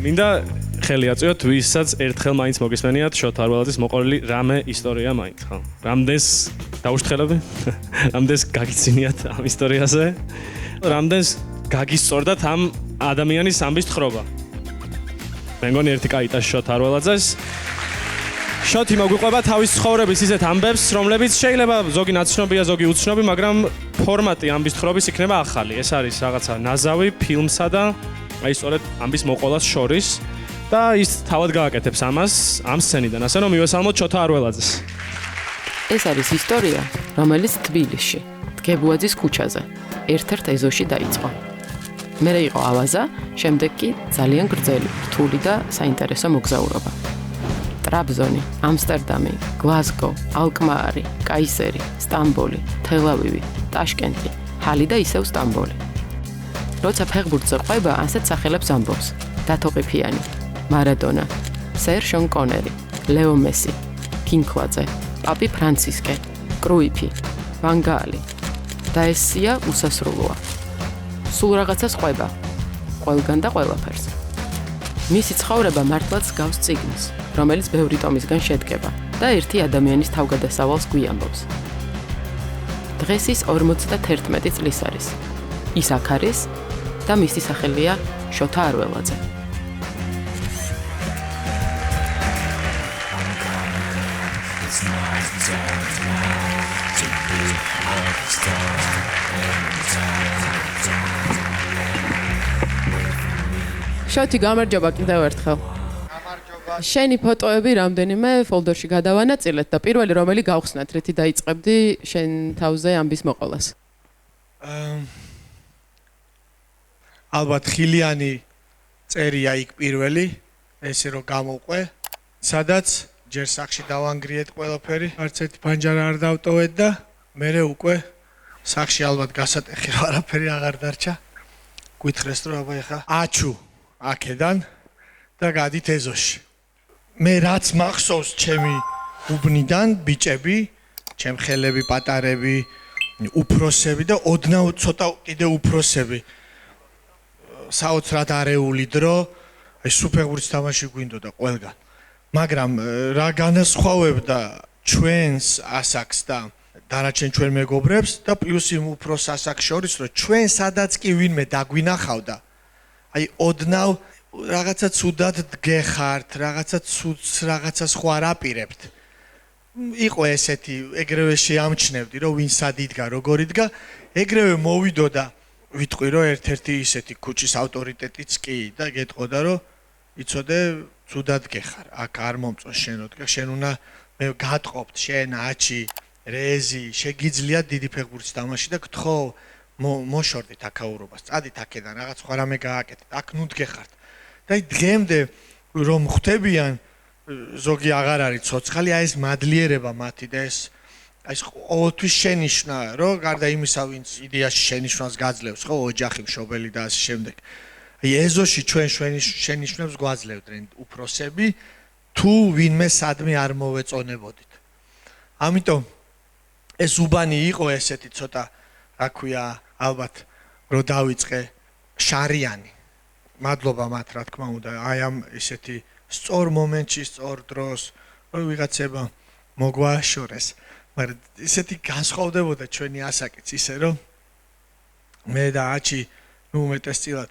მინდა ხელი აწვიოთ ვისაც ერთხელ მაინც მოგესმენიათ შოთა არველაძის მოყოლილი რამე ისტორია მაინც ხო? რამდენს დაუშთხელები? რამდენს გაგიცინიათ ამ ისტორიაზე? რამდენს გაგისწორდათ ამ ადამიანის ამბის თხრობა? მე მგონი ერთი კაიტა შოთა არველაძეს. შოთი მოგვიყვება თავის ცხოვრების ისეთ ამბებს, რომლებიც შეიძლება ზოგი ნაცნობია, ზოგი უცნობი, მაგრამ ფორმატი ამბის თხრობის იქნება ახალი. ეს არის რაღაცა ნაზავი ფილმსა და აი სწორედ ამბის მოყოლას შორის და ის თავად გააკეთებს ამას ამ სცენიდან, ასე რომ მივესალმოთ შოთა არველაძეს. ეს არის ისტორია, რომელიც თბილისში, დგებუაძის ქუჩაზე, ერთ-ერთ ეზოში დაიწყო. მერე იყო ავაზა, შემდეგ კი ძალიან გრძელი, რთული და საინტერესო მოგზაურობა. ტრაბზონი, ამსტერდამი, გლაზგო, ალკმაარი, კაისერი, სტამბოლი, თელ-ავივი, ტაშკენტი, ჰალი და ისევ სტამბოლი. როცა ფეხბურთზე ყვება, ასეთ სახელებს ამბობს: დათო ყიფიანი, მარადონა, სერ შონ კონერი, ლეო მესი, კინქლაძე, პაპი ფრანცისკე, კრუიფი, ვან გაალი. და ეს სია უსასრულოა. სულ რაღაცას ყვება, ყველგან და ყველაფერს. მისი ცხოვრება მართლაც გავს წიგნს, რომელიც ბევრი ტომისგან შედგება და ერთი ადამიანის თავგადასავალს გვიამბობს. დღეს ის 51 წლის არის. ის აქ არის და მისი სახელია შოთა არველაძე. შოთი, გამარჯობა კიდევ ერთხელ. შენი ფოტოები რამდენიმე ფოლდერში გადავანაწილეთ და პირველი რომელი გავხსნათ, რითი დაიწყებდი შენ თავზე ამბის მოყოლას. ალბათ ხილიანი წერია იქ პირველი, ესე რომ გამოვყვე, სადაც ჯერ სახში დავანგრიეთ ყველაფერი, არც ერთი ფანჯარა არ დავტოვეთ და მერე უკვე სახში ალბათ გასატეხი რა არაფერი აღარ დარჩა. გვითხრეს რომ აბა ეხა აჩუ აქედან და გადით ეზოში. მე რაც მახსოვს ჩემი უბნიდან ბიჭები, ჩემ ხელები პატარები, უფროსები და ოდნავ ცოტა კიდე უფროსები. საოცრად არეული დრო, აი სუფეხბურთის თამაში გვინდოდა ყველგან. მაგრამ რა განასხვავებდა ჩვენს ასაკს და დანარჩენ ჩვენ მეგობრებს და პლუს იმ უფროს ასაკს შორის, რომ ჩვენ სადაც კი ვინმე დაგვინახავდა, აი ოდნავ რაღაცა ცუდად დგეხართ, რაღაცა ცუდს, რაღაცა სხვა რაპირებთ. იყო ესეთი, ეგრევე შეამჩნევდი, რომ ვინ სად იდგა, როგორ იდგა, ეგრევე მოვიდოდა, ვიტყვი, რომ ერთ-ერთი ისეთი ქუჩის ავტორიტეტიც კი და გეტყოდა, რომ იცოდე, ცუდად გეხარ, აქ არ მომწონს შენოდგა, შენ უნდა მე გატყობთ, შენ აჩი, რეზი, შეგიძლია დიდი ფეხბურთის თამაში და გთხოვ, მოშორდით აქაურობას, წადით აქედან, რაღაც სხვა რამე გააკეთეთ, აქ ნუ დგეხართ. და დღემდე რომ ხვდებიან ზოგი აღარ არის ცოცხალი, აი ეს მადლიერება მათი და ეს ყოველთვის შენიშვნა, რომ გარდა იმისა, ვინც იდეაში შენიშვნას გაძლევს, ხო, ოჯახი, მშობელი და ასე შემდეგ. აი ეზოში ჩვენ შენიშვნებს გვაძლევდნენ უფროსები, თუ ვინმე სადმე არ მოვეწონებოდით. ამიტომ ეს უბანი იყო ესეთი ცოტა, რა ქვია, ალბათ რომ დავიწყე შარიანი. მადლობა მათ, რა თქმა უნდა, აი ამ ისეთი სწორ მომენტში, სწორ დროს, რომ ვიღაცებმა მოგვააშორეს. მაგრამ ისეთი განსხვავდებოდა ჩვენი ასაკიც, ისე რომ მე და აჩი, ნუ უმეტესწილად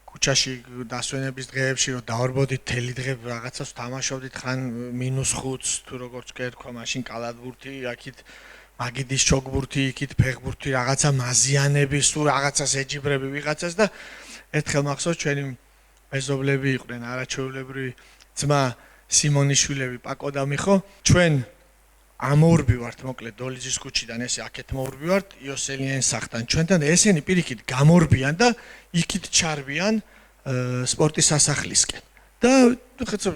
ქუჩაში დასვენების დღეებში რომ დავარბოდით თელი დღე რაღაცას თამაშობდით, ხან -5-ს თუ როგორც გერქვა, მაშინ კალათბურთი, აქეთ მაგიდის ჩოგბურთი, იქით ფეხბურთი, რაღაცა მაზიანების, თუ რაღაცას ეჯიბრები ვიღაცას და ერთხელ მახსოვს ჩვენი მეზობლები იყვნენ, არაჩვეულებრივი ძმა სიმონიშვილები, პაკო და მიხო, ჩვენ ამოვრბივართ, მოკლედ დოლიძის ქუჩიდან ესე აქეთ მოვვრბივართ, იოსელიანის სახლთან ჩვენთან და ესენი პირიქით გამორბიან და იქით ჩარბიან სპორტის სასახლისკენ. და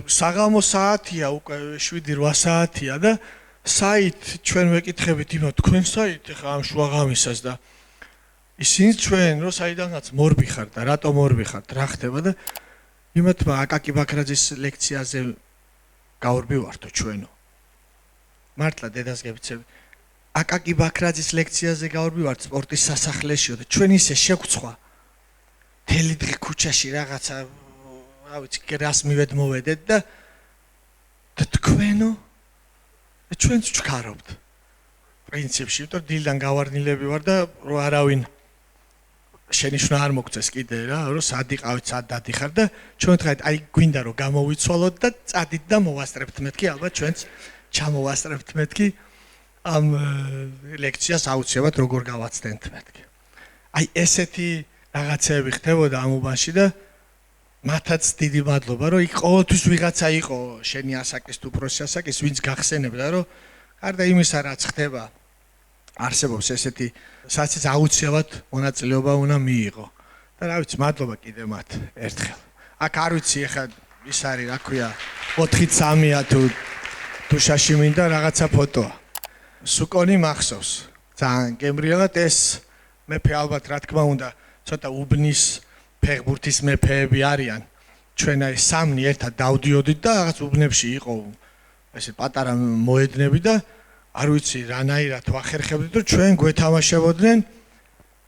საღამო საათია, უკვე 7-8 საათია და საით ჩვენ ვეკითხებით იმათ, თქვენ საით ხა ამ შუაღამისას და ისინი ჩვენ რო საიდანაც მორბი ხარ და რატო მორბი ხარ, რა ხდება და იმათმა აკაკი ბაქრაძის ლექციაზე გავვრბივართო ჩვენო. მართლა დედას გებიცები. აკაკი ბაქრაძის ლექციაზე გავვრბივართ სპორტის სასახლეშიო და ჩვენ ისე შეგცვა. თელი დღე ქუჩაში რაღაცა რა ვიცი, რას მივედმოვედეთ და თქვენო ჩვენც ვჩქარობთ. პრინციპში, იმიტომ დილიდან გავარნილები ვარ და რო არავინ შენიშვნა არ მოგწეს კიდე რა, რომ სად იყავით, სად დადიხარ და ჩვენ თქვით, აი გვინდა რომ გამოვიცვალოთ და წადით და მოვასწრებთ მეთქი, ალბათ ჩვენც ჩამოვასწრებთ მეთქი ამ ლექციას აუცილებლად როგორ გავაცდენთ მეთქი. აი ესეთი რაღაცები ხდებოდა ამ უბანში და მათაც დიდი მადლობა, რომ იქ ყოველთვის ვიღაცა იყო, შენი ასაკის თუ პროსი ასაკის, ვინც გახსენებდა, რომ გარდა იმისა, რაც ხდება, არსებობს ესეთი, სადაც აუცილებლად მონაწილეობა უნდა მიიღო. და რა ვიცი, მადლობა კიდე მათ ერთხელ. აქ არ ვიცი, ეხლა ის არის, რა ქვია, 4-3-ია თუ შაში მინდა რაღაცა ფოტოა. სუკონი მახსოვს. ძალიან გემრიელად ეს მეფე ალბათ რა თქმა უნდა, ცოტა უბნის ფეხბურთის მეფეები არიან. ჩვენ აი სამნი ერთად დავდიოდით და რაღაც უბნებში იყო ესე პატარა მოედნები და არ ვიცი რანაირად ვახერხებდით, რომ ჩვენ გვეთამაშებოდნენ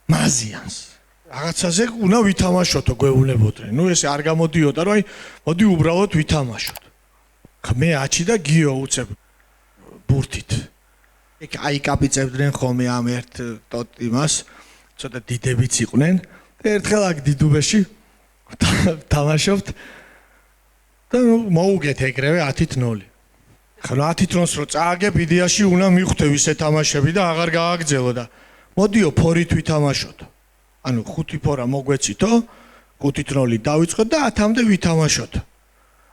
მაზიანს. რაღაცაზე უნდა ვითამაშოთო გვეუბნებოდნენ. ნუ ესე არ გამოდიოდა, რომ აი მოდი უბრალოდ ვითამაშოთ. მე აჩი და გიო უცებ ბურთით. იქ აი კაპიცებდნენ ხოლმე ამ ერთ ტოტ იმას, ცოტა დიდებიც იყვნენ. ერთხელ აქ დიდუბეში თამაშობთ და მოუგეთ ეგრევე 10-0. ხლა 10-0-ს რო წააგებ იდეაში უნდა მიხვდე ვისე თამაშები და აღარ გააგრძელო და მოდიო ფორით ვითამაშოთ. ანუ 5 ფორა მოგვეცითო, 5-0 დავიწყოთ და 10-მდე ვითამაშოთ.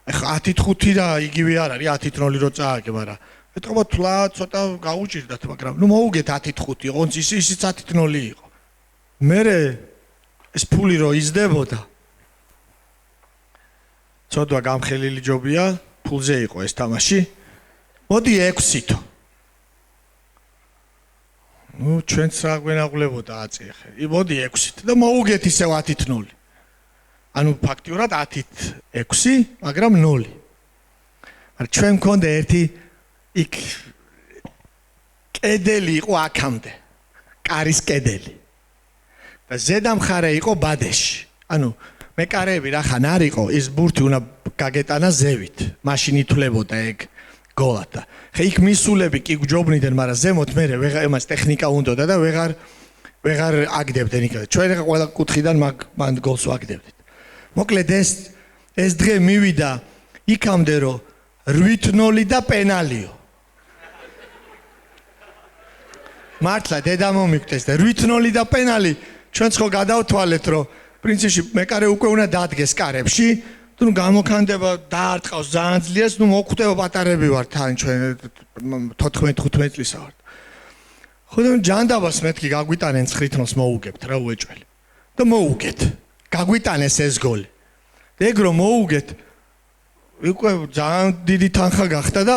ეხლა 10-5 რა იგივე არ არის 10-0 რო წააგებ, არა. ეთქობა თლა ცოტა გაუჭირდათ, მაგრამ ნუ მოუგეთ 10-5, ოღონდ ისიც 10-0 იყო. მერე ეს ფული რო იზრდებოდა. ცოტა გამხელილი ჯობია, ფულზე იყო ეს თამაში. მოდი 6-თო. ნუ ჩვენც რა გვენაღლებოდა აწი ხე. მოდი 6-თი და მოუგეთ ისევ 10-0. ანუ ფაქტიურად 10-6, მაგრამ 0. მაგრამ ჩვენ მქონდა ერთი იქ კედელი იყო აქამდე. კარის კედელი. და ზედა მხარე იყო ბადეში. ანუ მეკარეები რახან არ იყო, ის ბურთი უნდა გაგეტანა ზევით. მაშინ ითვლებოდა ეგ გოლად და ხე იქ მისულები კი გჯობნიდნენ, მაგრამ ზემოთ მე ვეღარ ტექნიკა უნდოდა და ვეღარ აგდებდნენ იქ. ჩვენ ხა ყველა კუთხიდან მან გოლს ვაგდებდით. მოკლედ ეს დღე მივიდა იქამდე რომ 8-0 და პენალიო. მართლა დედა მომიკვდეს და 8-0 და პენალი ჩვენც ხო გადავთვალეთ რომ პრინციპში მეკარე უკვე უნდა დადგეს კარებში, თუ გამოქანდება დაარტყავს ძალიან ძლიერს, ნუ მოხვდება პატარები ვართ თან ჩვენ 14-15 წლისა ვართ. ხო და ჯანდაბას მეთქი გაგვიტანენ 9-0-ს მოუგებთ რა უეჭველი. და მოუგეთ. გაგვიტანეს ეს გოლი. და ეგ რომ მოუგეთ, უკვე ძალიან დიდი თანხა გახდა და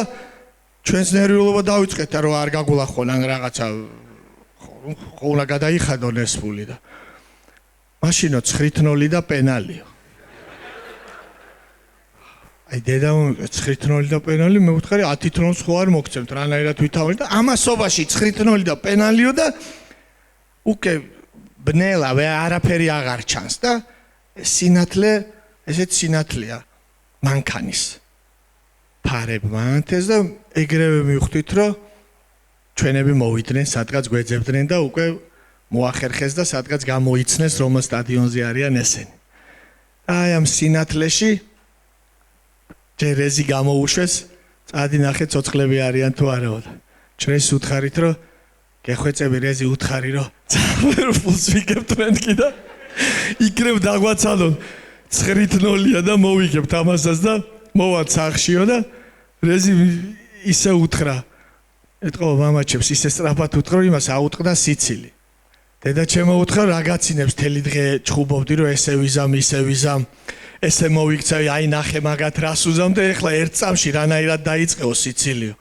ჩვენს ნერვიულობა დავიწყეთ რომ არ გაგულახონ ან რაღაცა ხო უნდა გადაიხადონ ეს ფული და მაშინო 9-0 და პენალიო. აი დედა მომიყვეს 9-0 და პენალი, მე ვუთხარი 10-0-ს ხო არ მოგცემთ, რანაირად ვითამაშეთ და ამასობაში 9-0 და პენალიო და უკვე ბნელა არაფერი აღარ ჩანს და სინათლე, ესეც სინათლეა მანქანის. ფარებ მანთეს და ეგრევე მივხვდით რომ ჩვენები მოვიდნენ, სადღაც გვეძებდნენ და უკვე მოახერხეს და სადღაც გამოიცნეს რომ სტადიონზე არიან ესენი. აი ამ სინათლეში ჯერეზი გამოუშვეს, წადი ნახე ცოცხლები არიან თუ არა. ჩვენს უთხარით რომ გეხვეწები რეზი უთხარი რომ ძალიან ფულს ვიგებთ მეთქი და იქნებ დაგვაცალონ 9-0-ია და მოვიგებთ ამასაც და მოვად სახშიო და რეზი ისე უთხრა. ეთქო მამაჩებს ისე სწრაფად უთხრა, იმას აუტყდა სიცილი. დედა ჩემო უთხრა რა გაცინებს თელი დღე ჩხუბობდი რომ ესე ვიზამ, ისე ვიზამ, ესე მოვიქცევი, აი ნახე მაგათ რას უზამ და ეხლა ერთ წამში რანაირად დაიწყეო სიცილიო.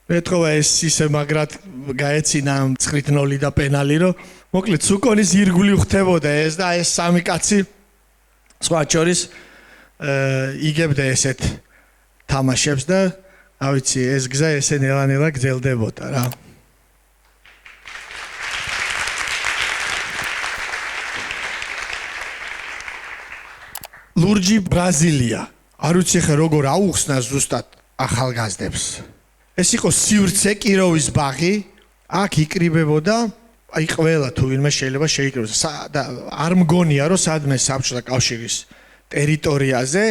მეთქობა ეს ისე მაგრად გაეცინა 9-0 და პენალი რომ მოკლედ სუკონის ირგვლივ ხდებოდა ეს და ეს სამი კაცი სხვა შორის იგებდა ესეთ თამაშებს და რა ვიცი ეს გზა ესე ნელა-ნელა გრძელდებოდა რა. ლურჯი ბრაზილია. არ ვიცი ხე როგორ აუხსნა ზუსტად ახალგაზრდებს. ეს იყო სივრცე კიროვის ბაღი, აქ იკრიბებოდა, აი ყველა თუ ვინმე შეიძლება შეიკრიბოს. და არ მგონია რომ სადმე საბჭოთა კავშირის ტერიტორიაზე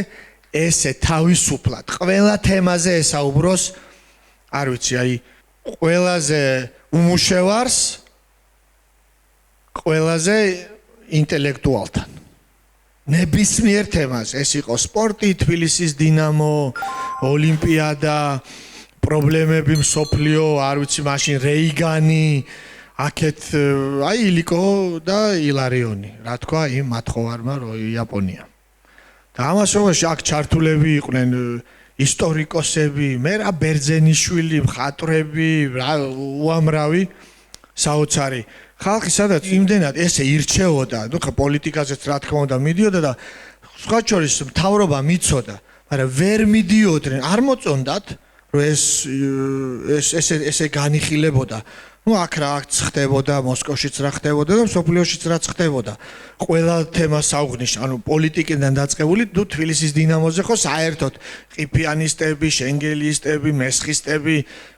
ესე თავისუფლად ყველა თემაზე ესაუბროს, არ ვიცი, აი ყველაზე უმუშევარს, ყველაზე ინტელექტუალთან. ნებისმიერ თემაზე, ეს იყო სპორტი, თბილისის დინამო, ოლიმპიადა, პრობლემები მსოფლიო, არ ვიცი, მაშინ რეიგანი, აქეთ აი ილიკო და ილარიონი, რა თქვა იმ მათხოვარმა იაპონია. და ამასობაში აქ ჩართულები იყვნენ ისტორიკოსები, მე რა ბერძენიშვილი, მხატვრები, უამრავი საოცარი ხალხი, სადაც იმდენად ესე ირჩეოდა, ნუ ხა პოლიტიკაზეც რა თქმა უნდა მიდიოდა და სხვა შორის მთავრობა მიცოდა, მაგრამ ვერ მიდიოდნენ, არ მოწონდათ, რომ ესე განიხილებოდა. ნუ აქ რაც ხდებოდა, მოსკოვშიც რა ხდებოდა და მსოფლიოშიც რაც ხდებოდა. ყველა თემა საუღნიშნო, ანუ პოლიტიკიდან დაწყებული, ნუ თბილისის დინამოზე ხო საერთოდ ყიფიანისტები, შენგელიისტები, მესხისტები,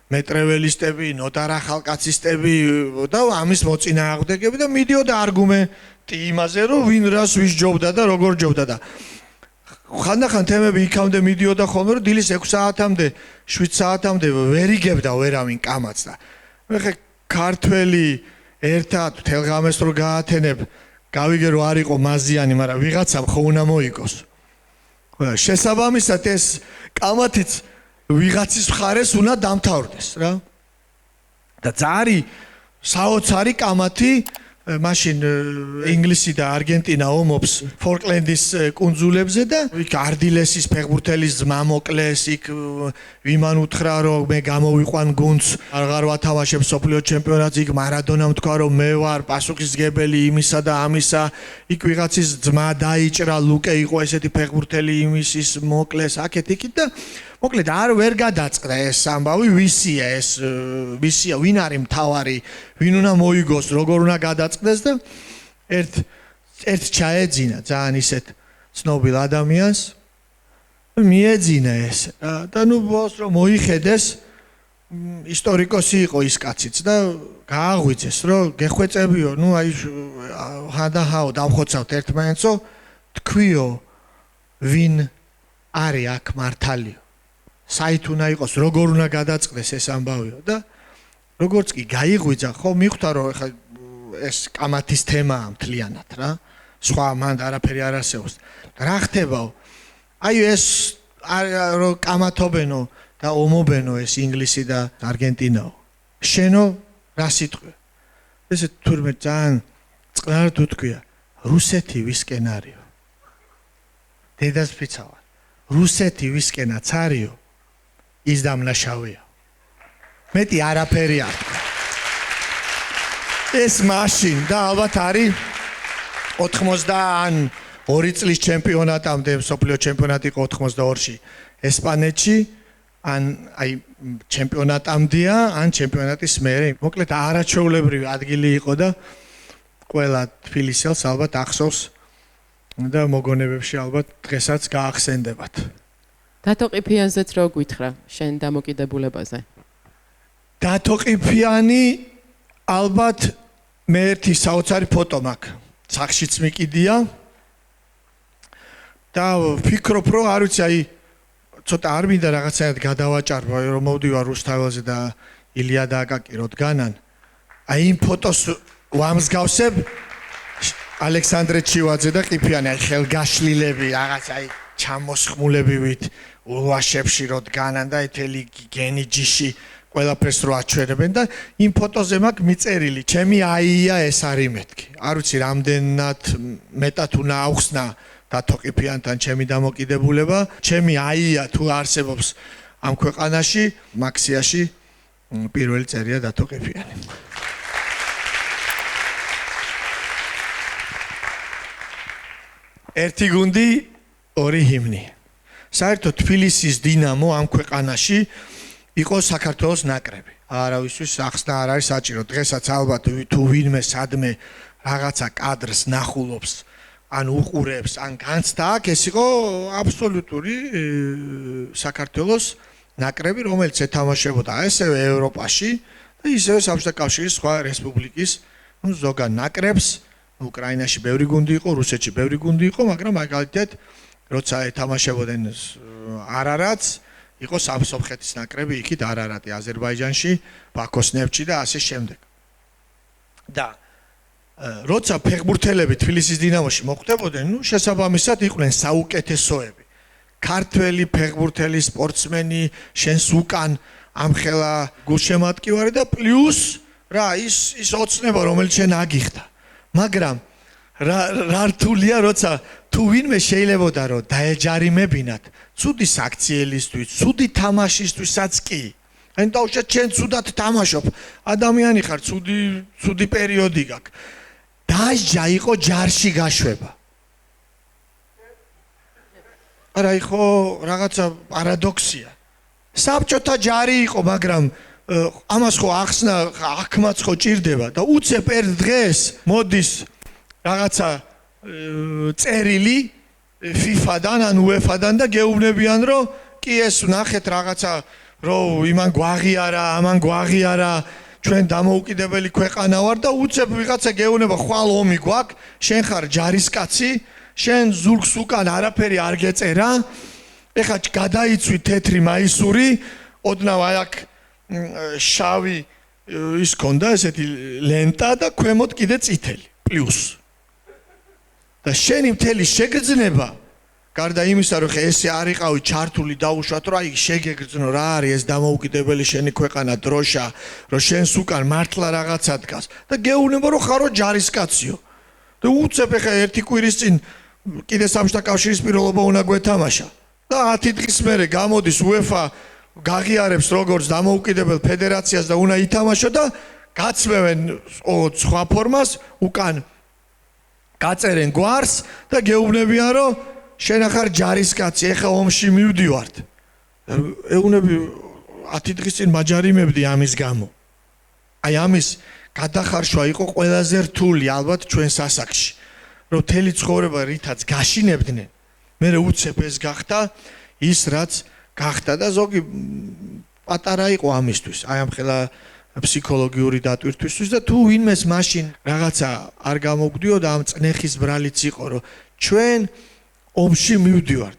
მეტრეველისტები, ნოტარ ახალკაცისტები და ამის მოწინააღმდეგები და მიდიოდა არგუმენტი იმაზე, რომ ვინ რას ვის ჯობდა და როგორ ჯობდა და ხანდახან თემები იქამდე მიდიოდა ხოლმე, რომ დილის 6 საათამდე, 7 საათამდე ვერ იგებდა ვერავინ კამათს და მე ქართველი ერთად თელღამეს რო გაათენებ, გავიგე რომ არ იყო მაზიანი, მაგრამ ვიღაცამ ხო უნდა მოიგოს. ხო, შესაბამისად ეს კამათიც ვიღაცის მხარეს უნდა დამთავრდეს რა. და ძარი საოცარი კამათი მაშინ ინგლისი და არგენტინა ომობს ფოლკლენდის კუნძულებზე და იქ არდილესის ფეხბურთელის ძმა მოკლეს, იქ ვიმან უთხრა რომ მე გამოვიყვან გუნდს, აღარ ვათამაშებ მსოფლიო ჩემპიონატს, იქ მარადონამ თქვა რომ მე ვარ პასუხისმგებელი იმისა და ამისა, იქ ვიღაცის ძმა დაიჭრა, ლუკე იყო ესეთი ფეხბურთელი იმისის მოკლეს, აქეთ იქით და მოკლედ არ ვერ გადაწყდა ეს ამბავი, ვისია ეს, ვისია, ვინ არის მთავარი, ვინ უნდა მოიგოს, როგორ უნდა გადაწყდეს და ერთ ჩაეძინა ძალიან ისეთ ცნობილ ადამიანს, მიეძინა ეს და ნუ ბოლოს რომ მოიხედეს, ისტორიკოსი იყო ის კაციც და გააღვიძეს, რომ გეხვეწებიო, ნუ აი ხანდახანო დავხოცავთ ერთმანეთსო, თქვიო, ვინ არის აქ მართალიო. საით უნდა იყოს, როგორ უნდა გადაწყდეს ეს ამბავიო და როგორც კი გაიღვიძა, ხო მიხვდა რომ ეხლა ეს კამათის თემაა მთლიანად რა. სხვა მანდ არაფერი არ არსებობს. რა ხდებაო? აი ეს რომ კამათობენო და ომობენო ეს ინგლისი და არგენტინაო. შენო რა სიტყვია? ესე თურმე ძალიან წყნარად უთქვია, რუსეთი ვისკენ არისო. დედას ფიცავარ. რუსეთი ვისკენაც არისო. ის დამნაშავეა. მეტი არაფერი არ თქვა. ეს მაშინ და ალბათ არის 92 წლის ჩემპიონატამდე, მსოფლიო ჩემპიონატი იყო 82-ში ესპანეთში, ან აი ჩემპიონატამდეა, ან ჩემპიონატის მერე. მოკლედ არაჩვეულებრივი ადგილი იყო და ყველა თბილისელს ალბათ ახსოვს და მოგონებებში ალბათ დღესაც გაახსენდებათ. დათო ყიფიანზეც რო გითხრა შენ დამოკიდებულებაზე? დათო ყიფიანი ალბათ მე ერთი საოცარი ფოტო მაქვს. სახშიც მიკიდია და ვფიქრობ რომ არ ვიცი აი ცოტა არ მინდა რაღაცაად გადავაჭარბო რომ მოვდივარ რუსთაველზე და ილია და აკაკი როდგანან. აი იმ ფოტოს ვამსგავსებ ალექსანდრე ჩივაძე და ყიფიანი, აი ხელგაშლილები რაღაც აი ჩამოსხმულებივით ულვაშებში როდგანან და ეთელი გენი ჯიში ყველაფერს რო აჩვენებენ და იმ ფოტოზე მაქვს მიწერილი ჩემი აია ეს არის მეთქი. არ ვიცი რამდენად მეტად უნდა აუხსნა დათო ყიფიანთან ჩემი დამოკიდებულება. ჩემი აია თუ არსებობს ამ ქვეყანაში, მაქსიაში პირველი წერია დათო ყიფიანი. ერთი გუნდი, ორი ჰიმნი. საერთოდ თბილისის დინამო ამ ქვეყანაში იყო საქართველოს ნაკრები. არავისთვის ახსნა არ არის საჭირო. დღესაც ალბათ თუ ვინმე სადმე რაღაცა კადრს ნახულობს ან უყურებს, ან განცდა აქვს, ეს იყო აბსოლუტური საქართველოს ნაკრები, რომელიც ეთამაშებოდა ესევე ევროპაში და ისევე საბჭოთა კავშირის სხვა რესპუბლიკის ზოგან ნაკრებს, უკრაინაში ბევრი გუნდი იყო, რუსეთში ბევრი გუნდი იყო, მაგრამ მაგალითად როცა ეთამაშებოდნენ არარატს, იყო სამსოფხეთის ნაკრები იქით არარატი, აზერბაიჯანში, ბაქოს ნეფტში და ასე შემდეგ. და როცა ფეხბურთელები თბილისის დინამოში მოხვდებოდნენ, შესაბამისად იყვნენ საუკეთესოები. ქართველი ფეხბურთელი სპორტსმენი, შენს უკან ამხელა გულშემატკივარი და პლუს რა ის ოცნება რომელიც შენ აგიხდა. მაგრამ რა რთულია როცა თუ ვინმე შეიძლებოდა რომ დაეჯარიმებინათ ცუდი საქციელისთვის, ცუდი თამაშისთვისაც კი. ან დაუშვათ შენ ცუდად თამაშობ, ადამიანი ხარ, ცუდი პერიოდი გაქვს. დაჟა იყო ჯარში გაშვება. არა იყო რაღაცა პარადოქსია. საბჭოთა ჯარი იყო, მაგრამ ამას ხო ახსნა აქმაც ხო ჭირდება და უცებ ერთ დღეს მოდის რაღაცა წერილი FIFA-დან ან UEFA-დან და გეუბნებიან რომ კი ეს ნახეთ რაღაცა რომ იმან გვაღიარა, ამან გვაღიარა, ჩვენ დამოუკიდებელი ქვეყანა ვარ და უცებ ვიღაცა გეუბნება ხვალ ომი გვაქვს, შენ ხარ ჯარისკაცი, შენ ზურგს უკან არაფერი არ გეწერა, ეხლა გადაიცვი თეთრი მაისური, ოდნავ აქ შავი ის ქონდა ესეთი ლენტა და ქვემოთ კიდე წითელი პლუს. და შენი მთელი შეგრძნება გარდა იმისა რომ ესე არ იყავი ჩართული დაუშვათ რომ აი შეგეგრძნო რა არის ეს დამოუკიდებელი შენი ქვეყანა დროშა რომ შენს უკან მართლა რაღაცა დგას და გეუბნება რომ ხარო ჯარისკაციო და უცებ ეხა ერთი კვირის წინ კიდე საბჭოთა კავშირის პირველობა უნდა გვეთამაშა და 10 დღის მერე გამოდის UEFA გაღიარებს როგორც დამოუკიდებელ ფედერაციას და უნდა ითამაშო და გაცმევენ სხვა ფორმას უკან გაწერენ გვარს და გეუბნებიან რომ შენ ახარ ჯარისკაცი, ეხა ომში მივდივართ. ეუბნები 10 დღის წინ მაჯარიმებდი ამის გამო. აი ამის გადახარშვა იყო ყველაზე რთული ალბათ ჩვენს ასაკში. რომ მთელი ცხოვრება რითაც გაშინებდნენ, მე უცებ ეს გახდა ის რაც გახდა და ზოგი პატარა იყო ამისთვის. აი ამ ხელა ფსიქოლოგიური დატვირთვისთვის და თუ ვინმეს მაშინ რაღაცა არ გამოგვდიოდა ამ წნეხის ბრალიც იყო რომ ჩვენ ომში მივდივართ.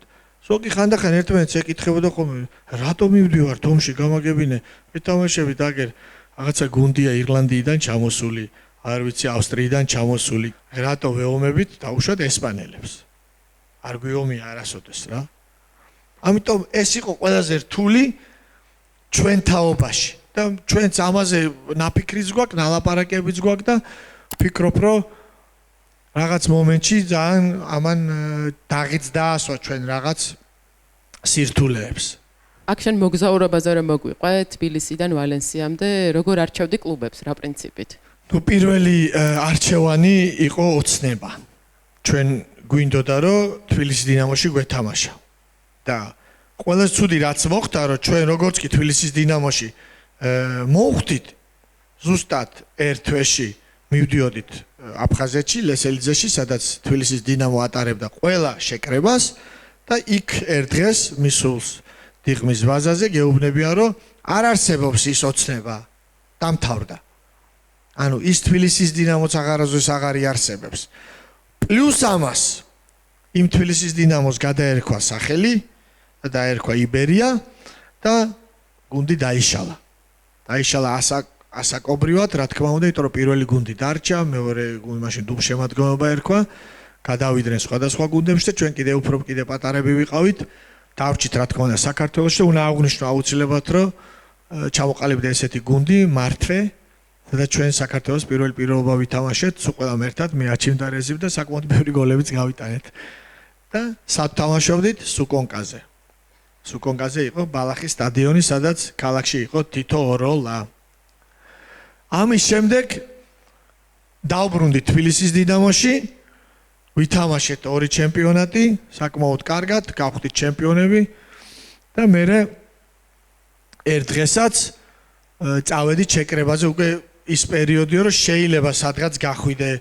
ზოგი ხანდახან ერთმანეთს ეკითხებოდა ხოლმე, რატომ მივდივართ ომში, გამაგებინე, მეთამაშები დაგერ, რაღაცა გუნდია ირლანდიიდან ჩამოსული, არ ვიცი, ავსტრიიდან ჩამოსული. რატო ვეომებით დაუშვათ ესპანელებს. არ გვიომია არასოდეს რა. ამიტომ ეს იყო ყველაზე რთული ჩვენ თაობაში. და ჩვენც ამაზე ნაფიქრიც გვაქვს, ნალაპარაკებიც გვაქვს და ვფიქრობ, რომ რაღაც მომენტში ძალიან ამან დაღიც დაასვა ჩვენ რაღაც სირთულეებს. აქ შენ მოგზაურობაზე რომ მოგვიყვე თბილისიდან ვალენსიამდე, როგორ არჩევდი კლუბებს, რა პრინციპით? ნუ პირველი არჩევანი იყო ოცნება. ჩვენ გვინდოდა რომ თბილისის დინამოში გვეთამაშა. და ყველაზე ცუდი რაც მოხდა, რომ ჩვენ როგორც კი თბილისის დინამოში მოვხვდით ზუსტად ერთ თვეში მივდიოდით აფხაზეთში, ლესელიძეში, სადაც თბილისის დინამო ატარებდა ყველა შეკრებას და იქ ერთ დღეს მისულს დიღმის ვაზაზე გეუბნებიან, რომ არ არსებობს ის ოცნება, დამთავრდა. ანუ ის თბილისის დინამოც აღარაზოს აღარ იარსებებს. პლუს ამას იმ თბილისის დინამოს გადაერქვა სახელი და დაერქვა იბერია და გუნდი დაიშალა. დაიშალა ასაკობრივად, რა თქმა უნდა, იმიტომ რომ პირველი გუნდი დარჩა, მეორე გუნდი მაშინ დუბშემადგენლობა ერქვა, გადავიდნენ სხვადასხვა გუნდებში და ჩვენ კიდე უფრო კიდე პატარები ვიყავით. დავრჩით რა თქმა უნდა საქართველოში და უნდა აღვნიშნო აუცილებლად, რომ ჩამოყალიბდა ესეთი გუნდი, მართვე და ჩვენ საქართველოს პირველი პიროვნება ვითამაშეთ, სულ ყველამ ერთად მე აჩიმდარეზივ და საკმაოდ ბევრი გოლებიც გავიტანეთ. და სად თამაშობდით? სუკონკაზე. სუკონკაზე იყო ბალახის სტადიონი, სადაც ქალაქში იყო თითო როლა. ამის შემდეგ დავბრუნდით თბილისის დინამოში, ვითამაშეთ ორი ჩემპიონატი, საკმაოდ კარგად, გავხდით ჩემპიონები და მე ერთ დღესაც წავედით შეკრებაზე უკვე ის პერიოდიო, რომ შეიძლება სადღაც გახვიდე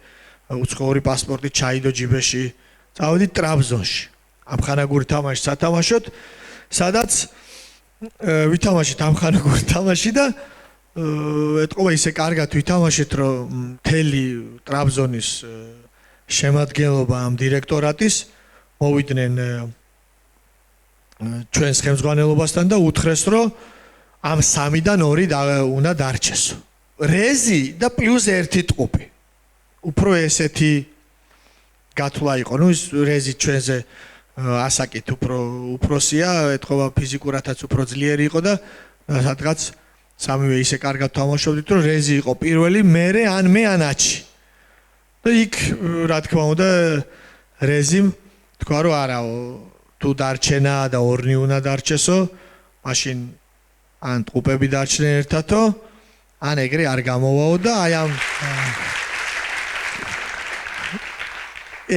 უცხოური პასპორტი ჩაიდო ჯიბეში, წავედი ტრაბზონში. ამხანაგური თამაში სათამაშოდ, სადაც ვითამაშეთ ამხანაგური თამაში და ეთყობა ისე კარგად ვითამაშეთ, რომ მთელი ტრაბზონის შემადგენლობა ამ დირექტორატის მოვიდნენ ჩვენს ხელმძღვანელობასთან და უთხრეს, რომ ამ 3-დან 2 უნდა დარჩესო. რეზი და პლუს 1 ტყუპი. უფრო ესეთი გათვლა იყო. ნუ ის რეზი ჩვენზე ასაკით უფროსია, ეთქობა ფიზიკურათაც უფრო ძლიერი იყო და სადღაც სამივე ისე კარგად თამაშობდით, რომ რეზი იყო პირველი, მე ან აჩი. და იქ რა თქმა უნდა რეზიმ თქვა, რომ არა, თუ დარჩენა და 2 უნდა დარჩესო, მაშინ ან ტყუპები დარჩნენ ერთადო, ან ეგრე არ გამოვაო და აი ამ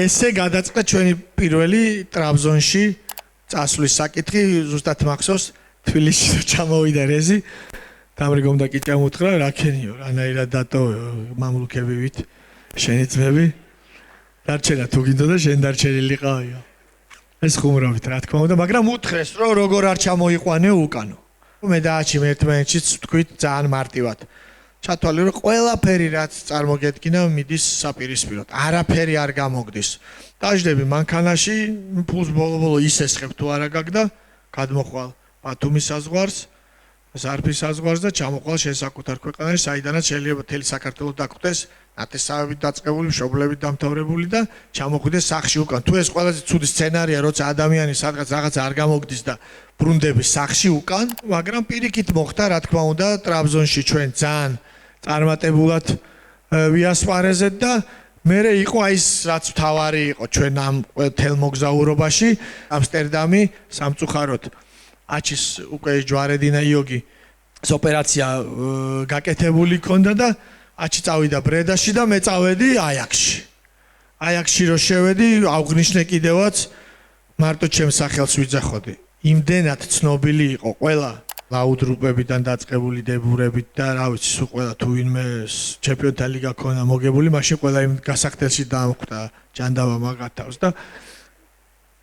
ესე გადაწყდა ჩვენი პირველი ტრაბზონში წასვლის საკითხი, ზუსტად მახსოვს, თბილისში ჩამოვიდა რეზი, დამრიგომ და კი წამოთხრა, რაკენიო, რანაირად დატოვე მამლუქებივით შენი ძმები, დარჩენა თუ გინდოდა შენ დარჩენილიყავია. ეს ხუმრობით რა თქმა უნდა, მაგრამ უთხრეს, რომ როგორ არ ჩამოიყვანე უკანო. მე და აჩი ერთმანეთშიც თქვით ძალიან მარტივად. ჩათვალე, რომ ყველაფერი რაც წარმოგედგინა მიდის საპირისპიროდ. არაფერი არ გამოგდის. დაждები მანქანაში, ფულს ბოლო-ბოლო ისესხებ თუ არა გაგდა, გადმოხვალ ბათუმის საზღვარს, ზარფის საზღვარს და ჩამოყვალ შენ საკუთარ ქვეყანაში, საიდანაც შეიძლება მთელი საქართველოს დაგხვდეს, ნათესავებით დაწყებული, მშობლებით დამთავრებული და ჩამოხვიდეს სახში უკან. თუ ეს ყველაზე ცუდი სცენარია, როცა ადამიანი სადღაც რაღაც არ გამოგდის და ბრუნდების სახში უკან, მაგრამ პირიქით მოხდა, რა თქმა უნდა, ტრაბზონში ჩვენ ძალიან წარმატებულად ვიასპარეზეთ და მერე იყო ის რაც თავარი იყო ჩვენ ამ თელ მოგზაურობაში, ამსტერდამი სამწუხაროდ აჩის უკვე ჯვარედინა იოგი ოპერაცია გაკეთებული ქონდა და აჩი წავიდა ბრედაში და მე წავედი აიაქსში. აიაქსში რო შევედი, აღვნიშნე კიდევაც მარტო ჩემს სახელს ვიძახოდი. იმდენად ცნობილი იყო ყველა ლაუდრუპებიდან დაწყებული დებურებით და რა ვიცი, სულ ყველა თუ ვინმე ჩემპიონთა ლიგა ქონა მოგებული, მაშინ ყველა იმ გასახდელში დაამკვდა ჯანდაბა მაგათავს და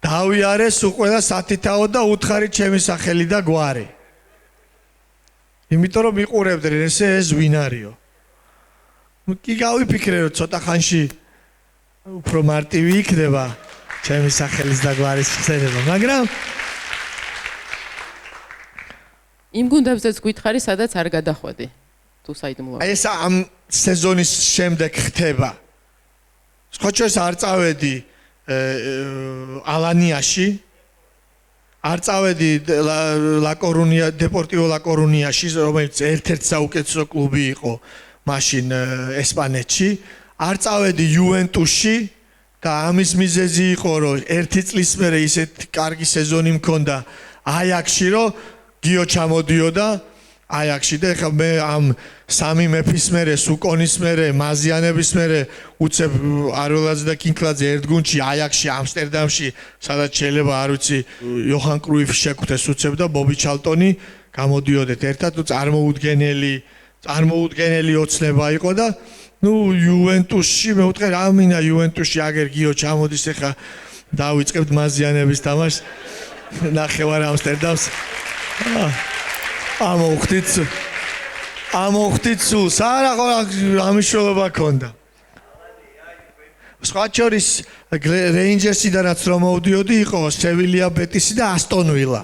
დავიარე სულ ყველა სათითაო და უთხარი ჩემი სახელი და გვარი. იმიტომ რომ მიყურებდნენ ეს ვინ არისო. კი გავიფიქრე რომ ცოტა ხანში უფრო მარტივი იქნება ჩემი სახელის და გვარის ხსენება, მაგრამ იმ გუნდებზეც გითხარი, სადაც არ გადახვედი. თუ საიდუმლოა. აი ეს ამ სეზონის შემდეგ ხდება. ხოჩოს არ წავედი ალანიაში, არ წავედი ლაკორუნია, დეპორტივო ლაკორუნიაში, რომელიც ერთ-ერთი საუკეთესო კლუბი იყო მაშინ ესპანეთში, არ წავედი იუვენტუსში და ამის მიზეზი იყო, რომ 1 წლის მერე ისეთი კარგი სეზონი მქონდა აიაქსში, რომ გიო ჩამოდიოდა აიაქსში და ეხლა მე ამ 3 მეფის მერე, სუკონის მერე, მაზიანების მერე უცებ არველაძე და კინკლაძე ერთ გუნდში აიაქსში, ამსტერდამში, სადაც შეიძლება არ ვიცი იოჰან კრუიფი შეგვთეს უცებ და ბობი ჩალტონი გამოდიოდეთ ერთად, თუ წარმოუდგენელი ოცნება იყო და ნუ იუვენტუსში მე ვთქვი რა მინდა იუვენტუსში აგერ გიო ჩამოდის ეხლა დავიწყებთ მაზიანების თამაშს ნახევარ ამსტერდამს ამოხდით სულს არა ამიშველობა ქონდა სხვა შორის რეინჯერსიდანაც რომ მოვდიოდი იყო სევილია ბეტისი და ასტონ ვილა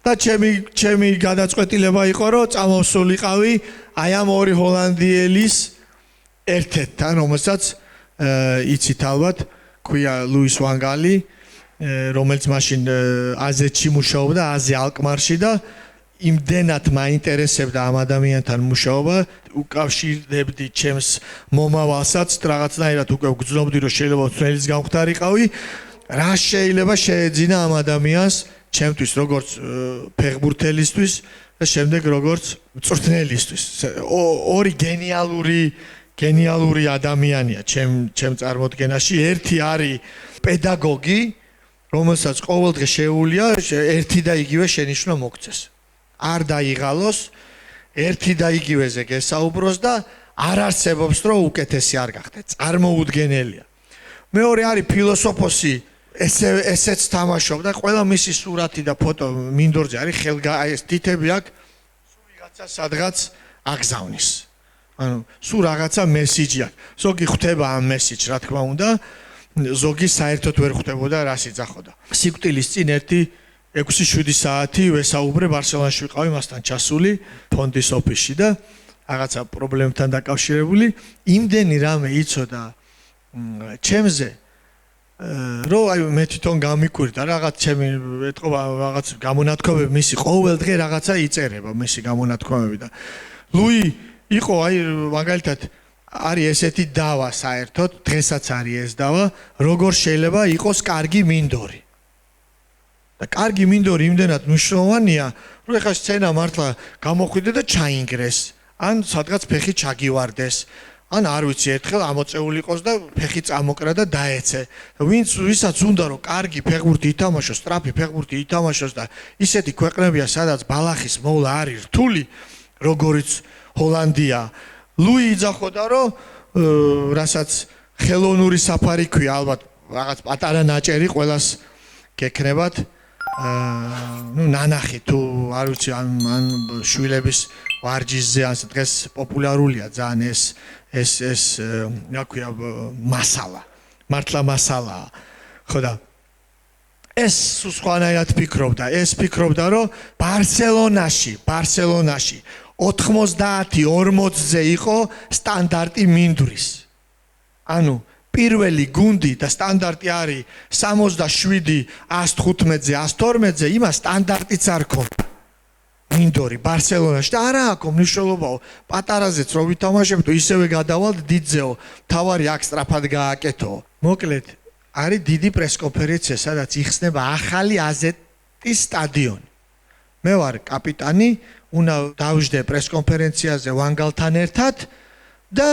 და ჩემი გადაწყვეტილება იყო რომ წამოვსულიყავი აი ამ ორი ჰოლანდიელის ერთ-ერთთან რომელსაც იცით ალბათ ქვია ლუის ვან გალი რომელიც მაშინ აზეთში მუშაობდა აზე ალკმარში და იმდენად მაინტერესებდა ამ ადამიანთან მუშაობა უკავშირდებდი ჩემს მომავალსაც რაღაცნაირად უკვე გძნობდი რომ შეიძლება თვალის გამختارიყავი რა შეიძლება შეეძინა ამ ადამიანს ჩემთვის როგორც ფეხბურთელისთვის და შემდეგ როგორც მწვრთნელისთვის ორი გენიალური ადამიანია ჩემ წარმოდგენაში ერთი არის პედაგოგი რომელსაც ყოველდღე შეუულია ერთი და იგივე შენიშვნა მოგცეს არ დაიღალოს ერთი და იგივეზე გესაუბროს და არ არსებობს რომ უკეთესი არ გახდეთ, წარმოუდგენელია. მეორე არის ფილოსოფოსი, ესეც თამაშობდა, ყველა მისი სურათი და ფოტო მინდორზე არის, ეს თითები აქვს, სულ ვიღაცა სადღაც აგზავნის. ანუ სულ რაღაცა მესიჯი აქვს. ზოგი ხვდება ამ მესიჯს, რა თქმა უნდა, ზოგი საერთოდ ვერ ხვდებოდა, რას იძახოდა. სიკვდილის წინ 6-7 საათი ვესაუბრე ბარსელონაში ვიყავი მასთან ჩასული ფონდის ოფისში და რაღაცა პრობლემთან დაკავშირებული, იმდენი რამე იცოდა ჩემზე, რომ აი მე თვითონ გამიკვირდა რაღაც ჩემი ეთყობა რაღაც გამონათქვამები მისი ყოველ დღე რაღაცა იწერება მისი გამონათქვამები და ლუი იყო აი მაგალითად არის ესეთი დავა საერთოდ დღესაც არის ეს დავა როგორ შეიძლება იყოს კარგი მინდორი და კარგი მინდორი იმდენად მნიშვნელოვანია რომ ეხლა სცენა მართლა გამოხვიდე და ჩაინგრეს ან სადღაც ფეხი ჩაგივარდეს ან არ ვიცი ერთხელ ამოწეული იყოს და ფეხი წამოკრა და დაეცე. ვისაც უნდა რომ კარგი ფეხბურთი ითამაშოს, სწრაფი ფეხბურთი ითამაშოს და ისეთი ქვეყნებია, სადაც ბალახის მოვლა არის რთული, როგორიც ჰოლანდია. ლუი იძახოდა რომ რასაც ხელოვნური საფარი ქვია, ალბათ რაღაც პატარა ნაჭერი ყველას გექნებათ. ნანახი თუ არ ვიცი ან შვილების ვარჯიშზე ან დღეს პოპულარულია ძალიან ეს რა ქვია მასალა მართლა მასალაა ხო და ეს სხვანაირად ფიქრობდა ფიქრობდა რომ ბარსელონაში 90-40-ზე იყო სტანდარტი მინდვრის ანუ პირველი გუნდი და სტანდარტი არის 67, 115-ზე, 112-ზე, იმას სტანდარტიც არ ქონდა. მინდორი ბარსელონაში და არა აქვს მნიშვნელობაო. პატარაზეც რო ვითამაშებდო, ისევე გადავალთ დიდზეო. თავარი აქ სწრაფად გააკეთო. მოკლედ, არის დიდი პრესკონფერენცია, სადაც იხსნება ახალი აზეტის სტადიონი. მე ვარ კაპიტანი, უნდა დავждე პრესკონფერენციაზე ვანგალთან ერთად და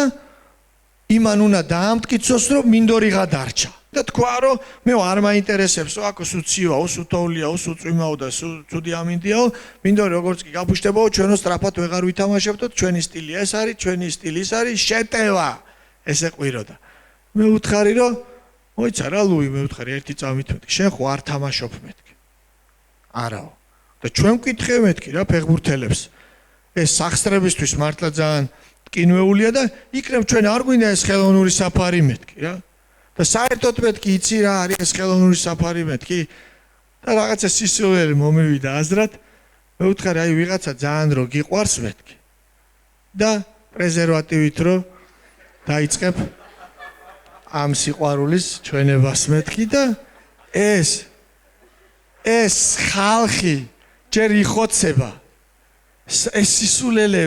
იმან უნდა დაამტკიცოს, რომ მინდორი გადარჩა. და თქვა, რომ მე არ მაინტერესებს, აქ სუციოა, სუთოვლია, სუწვიმაო და ცუდი ამინდიაო, მინდორი როგორც კი გაფუშტებაო, ჩვენო სწრაფად ვეღარ ვითამაშებდოთ, ჩვენი სტილი ეს არის, ჩვენი სტილი ის არის, შეტევა. ესე ყვიროდა. მე ვუთხარი, რომ მოიცა რა ლუი, მე ვუთხარი, ერთი წამით მეთქი, შენ ხო არ თამაშობ მეთქი. არაო. და ჩვენ ვკითხე მეთქი რა ფეხბურთელებს. ეს სახსრებისთვის მართლა ძალიან კინვეულია და იქნებ ჩვენ არ გვინდა ეს ხელოვნური საფარი მეთქი რა და საერთოდ მეთქი იცი რა არის ეს ხელოვნური საფარი მეთქი და რაღაცა სისულელი მომივიდა აზრად მე ვუთხარი აი ვიღაცა ძალიან რო გიყვარს მეთქი და პრეზერვატივით რო დაიწყებ ამ სიყვარულის ჩვენებას მეთქი და ეს ხალხი ჯერ იხოცება ეს სისულელე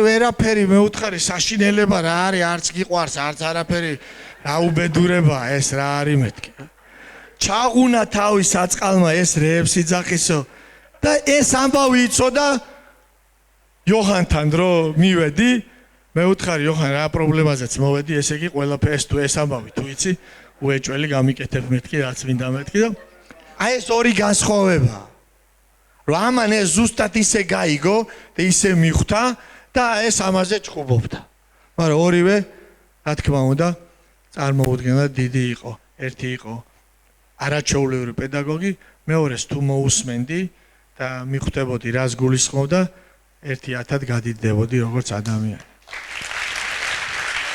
ვერაფერი მე ვუთხარი საშინელება რა არის არც გიყვარს არც არაფერი რა უბედურება ეს რა არის მეთქი ჩაღუნა თავი საწყალმა ეს რეებს იძახისო და ეს ამბავი იცოდა იოჰანთან რო მივედი მე ვუთხარი იოჰან რა პრობლემაზეც მოვედი ესე იგი ყველაფერს თუ ეს ამბავი თუ იცი უეჭველი გამიკეთებ მეთქი რაც მინდა მეთქი და აი ეს ორი განსხვავებაა რომ ამან ეს ზუსტად ისე გაიგო და ისე მიხვდა და ეს ამაზე ჭუბობდა. მაგრამ ორივე, რა თქმა უნდა, წარმოუდგენლად დიდი იყო. ერთი იყო არაჩვეულებრივი პედაგოგი, მეორეს თუ მოусმენდი და მიხვდებოდი რას გულისხმობდა, ერთიათად გადიდებოდი როგორც ადამიანი.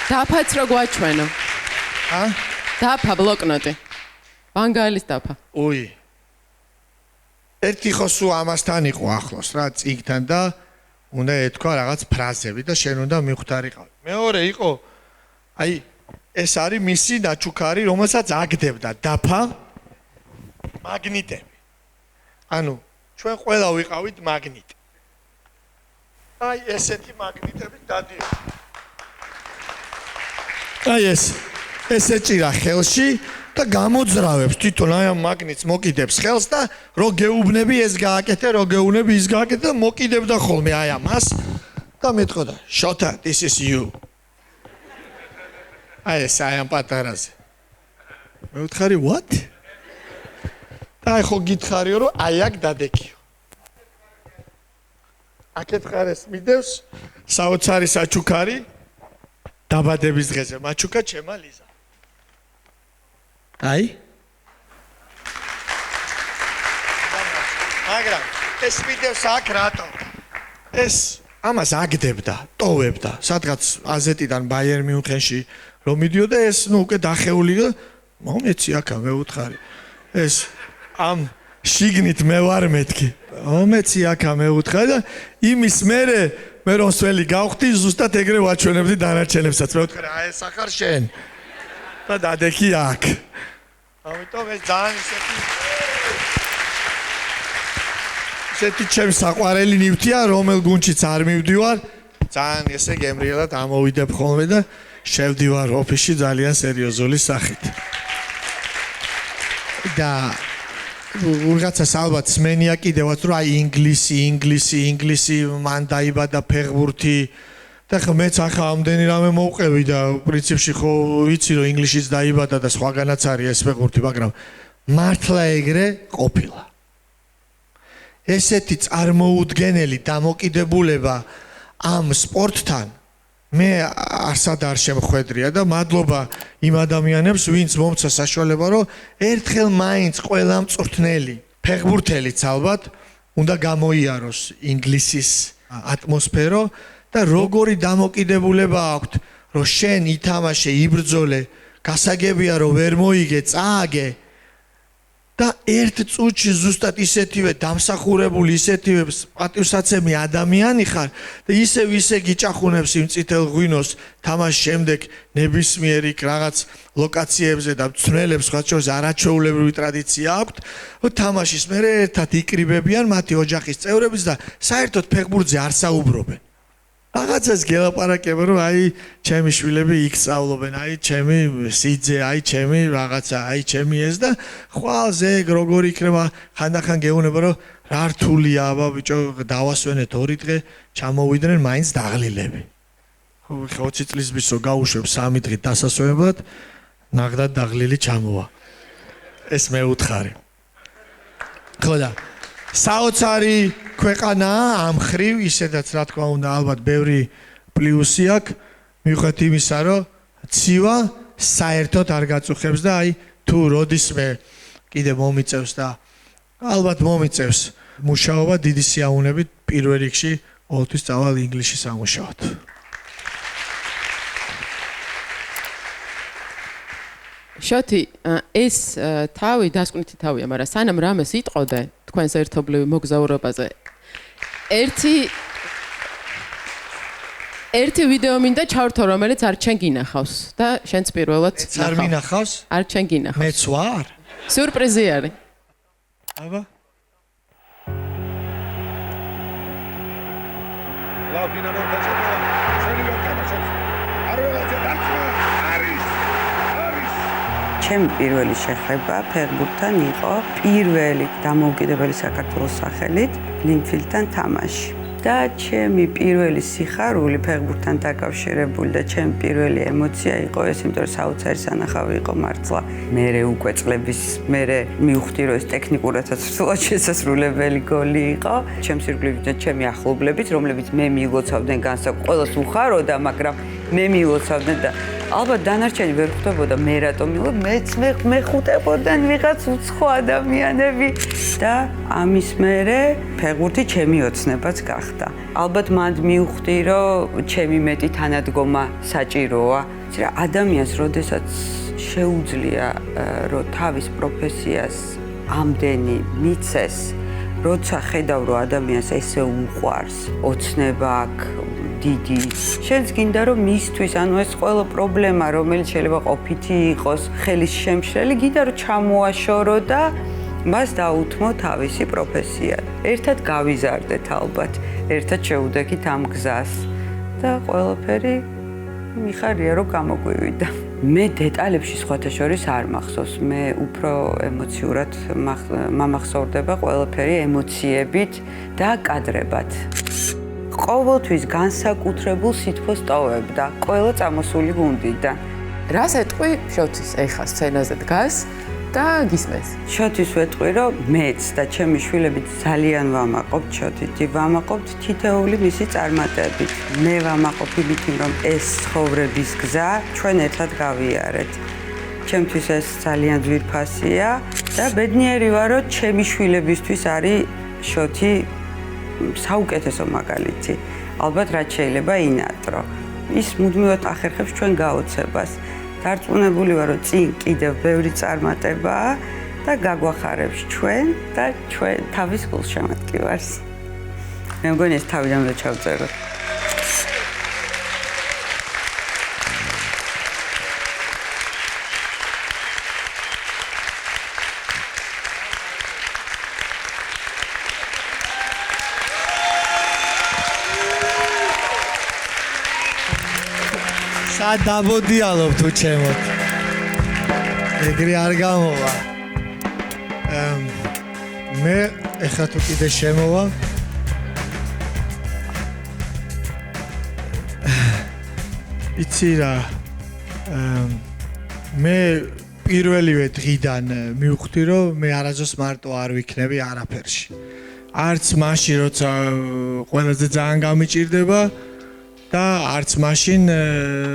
დაფაც რო გვაჩვენო. დაფა ბლოკნოტი. ვანგალის დაფა. ოი ერთი ხო სულ ამასთან იყო ახლოს რა წიგთან და უნდა ეთქვა რაღაც ფრაზები და შენ უნდა მიხვდარიყავი. მეორე იყო აი ეს არის მისი დაჩუქარი რომელსაც აგდებდა დაფა მაგნიტები. ანუ ჩვენ ყველა ვიყავით მაგნიტი. აი ესეთი მაგნიტები დადიოდა. აი ეს ეჭირა ხელში და გამოძრავებს თვითონ აი ამ მაგნიტს მოკიდებს ხელს და რო გეუბნები ეს გააკეთე, რო გეუბნები ის გააკეთე და მოკიდებდა ხოლმე აი ამას და მეტყოდა შოთა this is you. აი ეს აი ამ პატარაზე. მე ვთხარი what? და აი ხო გითხარიო რომ აი აქ დადექიო. აქეთ ხარეს მიდევს საოცარი საჩუქარი დაბადების დღეზე მაჩუკა ჩემა ლიზა. აი მაგრამ ეს ვიდეოს აქ რატო? ეს ამას აგდებდა, ტოვებდა, სადღაც აზეტიდან ბაიერ მიუნხენში რომ მიდიოდა ეს უკვე დახეული და მომეცი აქა მე უთხარი. ეს ამ შიგნით მე ვარ მეთქი. მომეცი აქა მე უთხარი და იმის მე რომ სველი გავხდი ზუსტად ეგრე ვაჩვენებდი დანარჩენებსაც. მე ვუთხარი აი ეს ახარ შენ. და დადექი აქ. ამიტომ ეს ძალიან ესეთი ჩემს საყვარელი ნივთია, რომელ გუნდშიც არ მივდივარ, ძალიან ესე გემრიელად ამოვიდებ ხოლმე და შევდივარ ოფისში ძალიან სერიოზული სახით. და რაღაცას ალბათ სმენია კიდევაც რომ აი ინგლისი მან დაიბადა ფეხბურთი და ხო მეც ახლა ამდენი რამე მოვყევი და პრინციპში ხო ვიცი რომ ინგლისშიც დაიბადა და სხვაგანაც არის ეს ფეხბურთი, მაგრამ მართლა ეგრე ყოფილა. ესეთი წარმოუდგენელი დამოკიდებულება ამ სპორტთან მე არსად არ შემხვედრია და მადლობა იმ ადამიანებს, ვინც მომცა საშუალება, რომ ერთხელ მაინც ყველა მწვრთნელი, ფეხბურთელიც ალბათ უნდა გამოიაროს ინგლისის ატმოსფერო და როგორი დამოკიდებულება აქვთ, რომ შენ ითამაშე, იბრძოლე, გასაგებია რომ ვერ მოიგე, წააგე და ერთ წუთში ზუსტად ისეთივე დამსახურებული, ისეთივე პატივსაცემი ადამიანი ხარ და ისე გიჭახუნებს იმ წითელ ღვინოს თამაშის შემდეგ ნებისმიერ იქ რაღაც ლოკაციებზე და მცნელებს სხვა შორის არაჩვეულებრივი ტრადიცია აქვთ, რომ თამაშის მერე ერთად იკრიბებიან მათი ოჯახის წევრებიც და საერთოდ ფეხბურთზე არ საუბრობენ. რაღაცას გელაპარაკებენ რომ აი ჩემი შვილები იქ სწავლობენ, აი ჩემი სიძე, აი ჩემი რაღაცა, აი ჩემი ეს და ხვალზე როგორ იქნება ხანდახან გეუბნება რომ რა რთულია აბა ბიჭო დავასვენეთ 2 დღე ჩამოვიდნენ მაინც დაღლილები. ხო 20 წლის ბიჭო გაუშვებ 3 დღით დასასვენებლად ნახდათ დაღლილი ჩამოვა. ეს მე უთხარი. ხო და საოცარი ქვეყანაა ამ ხრივ, ისედაც რა თქმა უნდა ალბათ ბევრი პლუსი აქვს, მიუხედავად იმისა, რომ ცივა საერთოდ არ გაწუხებს და აი თუ როდისმე კიდე მომიწევს და ალბათ მომიწევს მუშაობა დიდი სიამოვნებით პირველ რიგში ყოველთვის წავალ ინგლისში სამუშაოდ. შოთი, ეს თავი დასკვნითი თავია, მაგრამ სანამ რამეს იტყოდე თქვენს ერთობლივ მოგზაურობაზე. ერთი ვიდეო მინდა ჩავრთო, რომელიც არ ჩენ გინახავს და შენც პირველად არ მინახავს? არ ჩენ გინახავს. მეც ვარ? სიურპრიზი არის. აბა. ლავკინა მოხდა. ჩემი პირველი შეხება ფეხბურთთან იყო პირველი დამოუკიდებელი საქართველოს სახელით ლინფილდთან თამაში. და ჩემი პირველი სიხარული ფეხბურთთან დაკავშირებული და ჩემი პირველი ემოცია იყო ეს, იმიტომ რომ საოცარი სანახავი იყო მართლა. მერე უკვე წლების მერე მივხვდი რომ ეს ტექნიკურადაც რთულად შესასრულებელი გოლი იყო. ჩემს ირგვლივ ჩემი ახლობლებით, რომლებიც მე მიილოცავდნენ განსაკუთრებით ყველას უხაროდა, მაგრამ მე მიილოცავდნენ და ალბათ დანარჩენი ვერ ხვდებოდა მე რატომ მივხვდი, მეც მეხუტებოდნენ ვიღაც უცხო ადამიანები და ამის მერე ფეხბურთი ჩემი ოცნებაც გახდა. ალბათ მანდ მივხვდი, რომ ჩემი მეტი თანადგომა საჭიროა. რა ადამიანს როდესაც შეუძლია რომ თავის პროფესიას ამდენი მიცეს, როცა ხედავ რომ ადამიანს ესე უყვარს, ოცნება აქვს დიდი. შენს გინდა რომ მისთვის, ანუ ეს ყველა პრობლემა, რომელიც შეიძლება ყოფითი იყოს, ხელის შემშლელი, გინდა რომ ჩამოაშორო და მას დაუთმო თავისი პროფესია. ერთად გავიზარდეთ ალბათ, ერთად შევუდექით ამ გზას და ყველაფერი მიხარია რომ გამოგვივიდა. მე დეტალებში სხვათა შორის არ მახსოვს, მე უფრო ემოციურად მამახსოვრდება ყველაფერი ემოციებით და კადრებად. ყოველთვის განსაკუთრებულ სითბოს ტოვებდა ყველა წამოსული გუნდიდან. რას ეტყვი შოთის ეხა სცენაზე დგას და გისმენს. შოთის ვეტყვი, რომ მეც და ჩემი შვილები ძალიან ვამაყობთ შოთით, ვამაყობთ თითოეული მისი წარმატებით. მე ვამაყობ იმით, რომ ეს ცხოვრების გზა ჩვენ ერთად გავიარეთ. ჩემთვის ეს ძალიან ძვირფასია და ბედნიერი ვარ, რომ ჩემი შვილებისთვის არის შოთი საუკეთესო მაგალითი. ალბათ რაც შეიძლება ინატრო. ის მუდმივად ახერხებს ჩვენ გაოცებას. დარწმუნებული ვარ, რომ წინ კიდევ ბევრი წარმატებაა და გაგვახარებს ჩვენ და ჩვენ თავის გულშემატკივარს. მე მგონი ეს თავიდანვე ჩავწეროთ. სადაბოდიალობ თუ ჩემოთ. ეგრე არ გამოვა. მე ეხლა თუ კიდე შემოვა. იცი რა. მე პირველივე დღიდან მივხვდი, რომ მე არასდროს მარტო არ ვიქნები არაფერში. არც მაშინ, როცა ყველაზე ძალიან გამიჭირდება და არც მაშინ,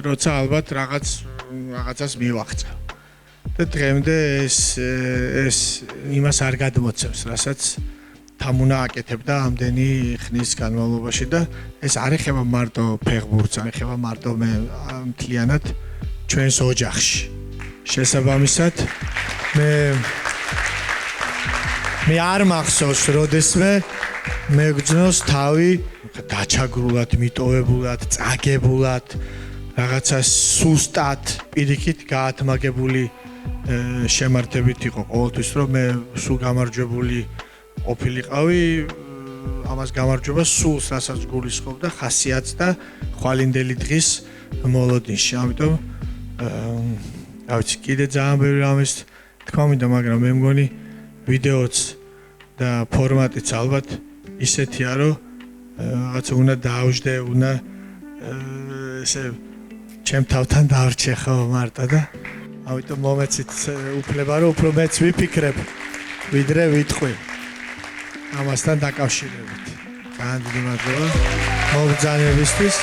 როცა ალბათ რაღაცას მივახწევ. და დღემდე ეს იმას არ გადმოცემს, რასაც თამუნა აკეთებდა ამდენი ხნის განმავლობაში და ეს არ ეხება მარტო ფეხბურთს, არ ეხება მარტო მე მთლიანად ჩვენს ოჯახში. შესაბამისად, მე არ მახსოვს, როდესმე მეგძნოს თავი დაჩაგრულად, მიტოვებულად, წაგებულად, რაღაცა სუსტად, პირიქით გაათმაგებული შემართებით იყო ყოველთვის, რომ მე სულ გამარჯვებული ყოფილიყავი, ამას გამარჯვება სულს, რასაც გულისხმობდა ხასიათს და ხვალინდელი დღის მოლოდინში. ამიტომ რა ვიცი, კიდე ძალიან ბევრი რამეს თქვა მინდა, მაგრამ მე მგონი ვიდეოც და ფორმატიც ალბათ ისეთია, რომ რაღაცა უნდა დაავждე, უნდა ესე ჩემ თავთან დავრჩე ხო მარტო და ამიტომ მომეცით უფლება, რომ უფრო მეც ვიფიქრებ, ვიდრე ვიტყვი ამასთან დაკავშირებით. ძალიან დიდი მადლობა მოგზაურობისთვის.